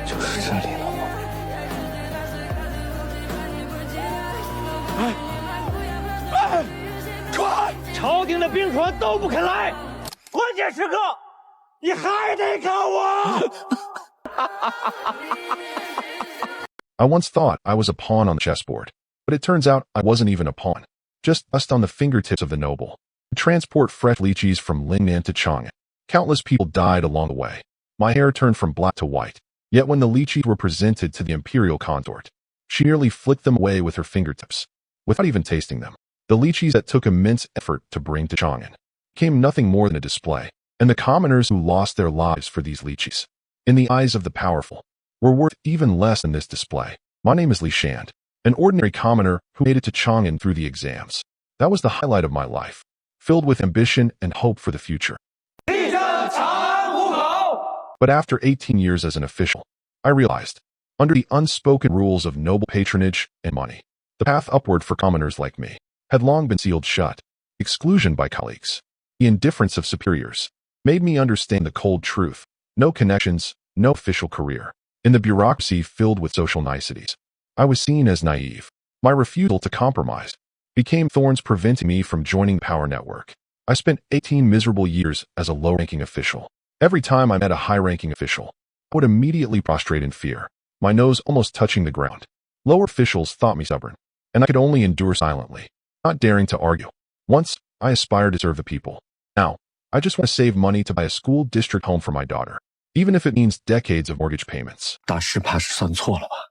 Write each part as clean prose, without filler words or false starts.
就是这里了吗？传！朝廷的兵船都不肯来，关键时刻你还得靠我。I once thought I was a pawn on the chessboard, but it turns out I wasn't even a pawn, just dust on the fingertips of the noble. To transport fresh lychees from Lingnan to Chang'an, countless people died along the way. My hair turned from black to white. Yet when the lychees were presented to the imperial consort, she nearly flicked them away with her fingertips, without even tasting them. The lychees that took immense effort to bring to Chang'an became nothing more than a display, and the commoners who lost their lives for these lychees, in the eyes of the powerful, were worth even less than this display. My name is Lychee, an ordinary commoner who made it to Chang'an through the exams. That was the highlight of my life, filled with ambition and hope for the future. But after 18 years as an official, I realized, under the unspoken rules of noble patronage and money, the path upward for commoners like me had long been sealed shut. Exclusion by colleagues, the indifference of superiors, made me understand the cold truth. No connections, no official career. In the bureaucracy filled with social niceties, I was seen as naive. My refusal to compromise became thorns preventing me from joining the power network. I spent 18 miserable years as a low-ranking official. Every time I met a high-ranking official, I would immediately prostrate in fear, my nose almost touching the ground. Lower officials thought me stubborn, and I could only endure silently, not daring to argue. Once, I aspired to serve the people. Now, I just want to save money to buy a school district home for my daughter, even if it means decades of mortgage payments. 大师怕是算错了吧？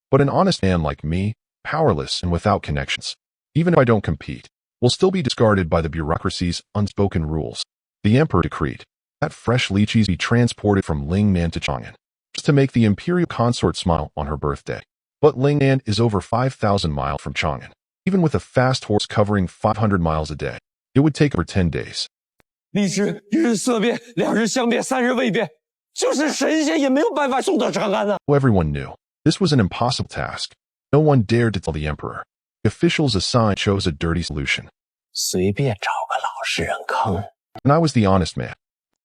But an honest man like me, powerless and without connections, even if I don't compete, will still be discarded by the bureaucracy's unspoken rules. The emperor decreed that fresh lychees be transported from Lingnan to Chang'an, just to make the imperial consort smile on her birthday. But Lingnan is over 5,000 miles from Chang'an. Even with a fast horse covering 500 miles a day, it would take over 10 days. 历史一日色变，2日相变，3日未变，就是神仙也没有办法送到长安啊。 Everyone knew this was an impossible task. No one dared to tell the emperor. The officials assigned chose a dirty solution. 随便找个老实人坑， And I was the honest man.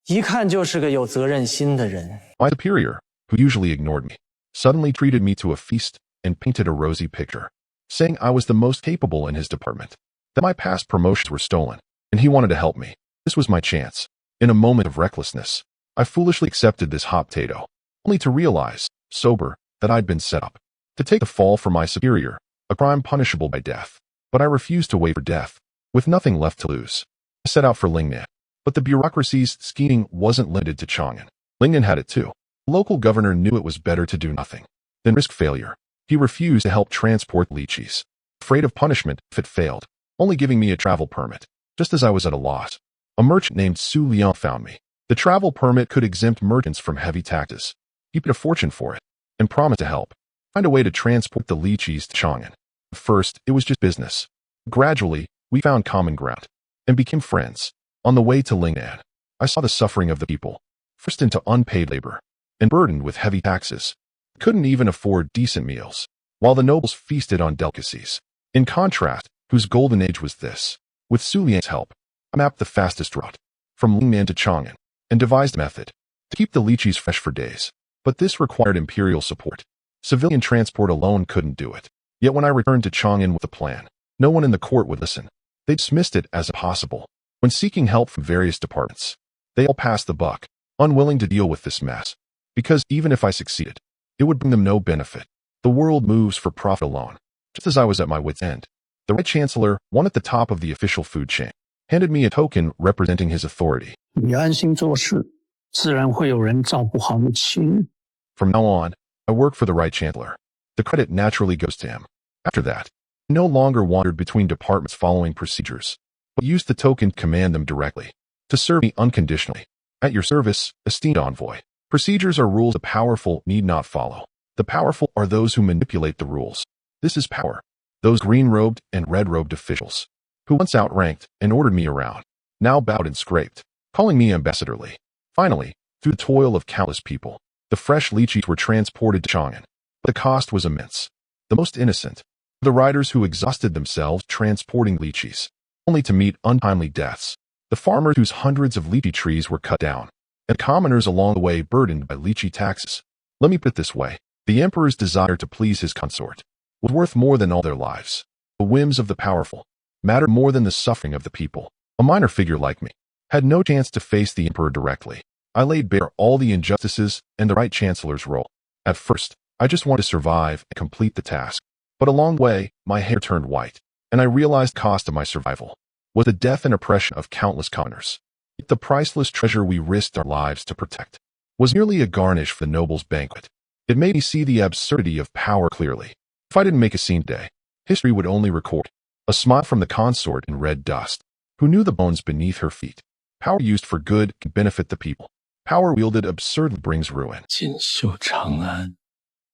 一看就是个有责任心的人。 My superior, who usually ignored me, suddenly treated me to a feast and painted a rosy picture, saying I was the most capable in his department, that my past promotions were stolen, and he wanted to help me. This was my chance. In a moment of recklessness, I foolishly accepted this hot potato, only to realize, sober, that I'd been set up to take the fall for my superior, a crime punishable by death. But I refused to wait for death. With nothing left to lose, I set out for Lingnan. But the bureaucracy's scheming wasn't limited to Chang'an. Lingnan had it too. The local governor knew it was better to do nothing than risk failure. He refused to help transport lychees, afraid of punishment if it failed, only giving me a travel permit, just as I was at a loss. A merchant named Su Liang found me. The travel permit could exempt merchants from heavy taxes. He paid a fortune for it, and promised to help find a way to transport the lychees to Chang'an. At first, it was just business. Gradually, we found common ground, and became friends. On the way to Lingnan, I saw the suffering of the people, forced into unpaid labor, and burdened with heavy taxes. Couldn't even afford decent meals, while the nobles feasted on delicacies. In contrast, whose golden age was this? With Su Liang's help, I mapped the fastest route, from Lingnan to Chang'an, and devised a method to keep the lychees fresh for days. But this required imperial support. Civilian transport alone couldn't do it. Yet when I returned to Chang'an with a plan, no one in the court would listen. They dismissed it as impossible. When seeking help from various departments, they all passed the buck, unwilling to deal with this mess. Because even if I succeeded, it would bring them no benefit. The world moves for profit alone. Just as I was at my wit's end, the Right Chancellor, one at the top of the official food chain, handed me a token representing his authority. 你安心做事，自然会有人照顾好你亲。 From now on, I work for the Right Chancellor. The credit naturally goes to him. After that, I no longer wandered between departments following procedures, but used the token to command them directly, to serve me unconditionally. At your service, esteemed envoy. Procedures are rules the powerful need not follow. The powerful are those who manipulate the rules. This is power. Those green-robed and red-robed officials, who once outranked and ordered me around, now bowed and scraped, calling me ambassadorly. Finally, through the toil of countless people, the fresh lychees were transported to Chang'an. But the cost was immense. The most innocent, the riders who exhausted themselves transporting lychees, only to meet untimely deaths. The farmers whose hundreds of lychee trees were cut down, and commoners along the way burdened by lychee taxes. Let me put it this way. The emperor's desire to please his consort was worth more than all their lives. The whims of the powerful mattered more than the suffering of the people. A minor figure like me had no chance to face the emperor directly. I laid bare all the injustices and the right chancellor's role. At first, I just wanted to survive and complete the task. But along the way, my hair turned white, and I realized the cost of my survival was the death and oppression of countless commoners. Yet the priceless treasure we risked our lives to protect was merely a garnish for the noble's banquet. It made me see the absurdity of power clearly. If I didn't make a scene today, history would only record a smile from the consort in red dust, who knew the bones beneath her feet. Power used for good can benefit the people. Power wielded absurdly brings ruin. 锦绣长安，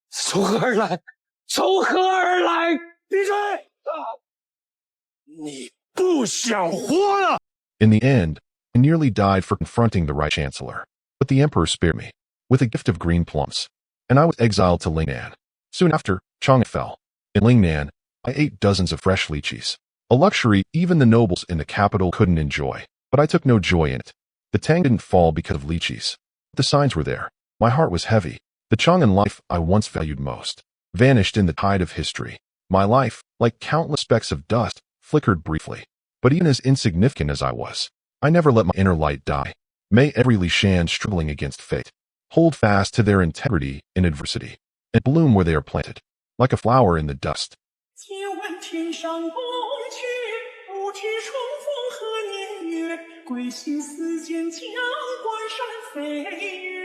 从何而来？从何而来？闭嘴！你不想活了！ In the end, I nearly died for confronting the right chancellor. But the emperor spared me with a gift of green plums, and I was exiled to Lychee. Soon after, Chang'an fell. In Lychee, I ate dozens of fresh lychees, a luxury even the nobles in the capital couldn't enjoy. But I took no joy in it. The tang didn't fall because of lychees. The signs were there. My heart was heavy. The Chang'an life I once valued most vanished in the tide of history. My life, like countless specks of dust, flickered briefly. But even as insignificant as I was, I never let my inner light die. May every Lychee struggling against fate hold fast to their integrity in adversity and bloom where they are planted, like a flower in the dust. 借问天上宫阙，不知重逢何年月？归心似箭，将关山飞越。